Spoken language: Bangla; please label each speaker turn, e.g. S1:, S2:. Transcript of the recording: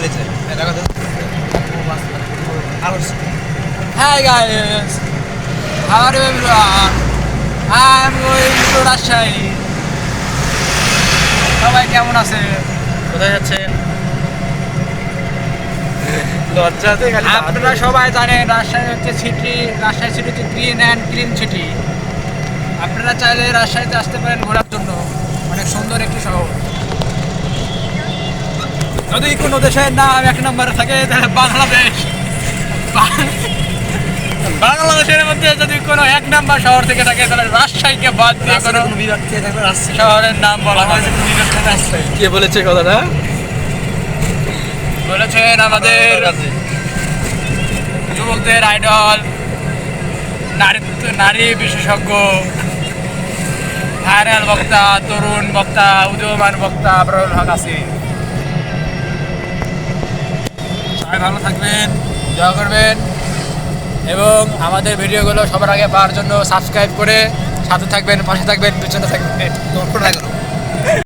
S1: হয়েছে
S2: Hi guys, how are you everyone? I'm going to Rajshahi. সবাই কেমন আছে?
S1: কোথায় যাচ্ছেন? লজ্জাতে খালি
S2: আপনারা সবাই জানেন রাজশাহী হচ্ছে সিটি, রাজশাহী সিটি হচ্ছে গ্রিন অ্যান্ড ক্লিন সিটি। আপনারা চাইলে রাজশাহীতে আসতে পারেন ঘোরার জন্য, অনেক সুন্দর একটি শহর। যদি কোনো দেশের নাম এক নম্বরে থাকে তাহলে বাংলাদেশ। বাংলাদেশের মধ্যে যদি কোনো এক নাম্বার শহর থেকে থাকে তাহলে রাজশাহীকে বাদ দিয়ে কোনো
S1: বিভাগ থেকে থাকলে রাজশাহী
S2: শহরের নাম বলা হয়।
S1: কে বলেছে কথাটা?
S2: বলেছেন আমাদের যুবকদের আইডল, নারী বিশেষজ্ঞ, ভাইরাল বক্তা, তরুণ বক্তা, উদীয়মান বক্তা আবরারুল হক আসিফ। সবাই ভালো থাকবেন, দোয়া করবেন এবং আমাদের ভিডিওগুলো সবার আগে পাওয়ার জন্য সাবস্ক্রাইব করে সাথে থাকবেন, পাশে থাকবেন, পিছনে থাকবেন।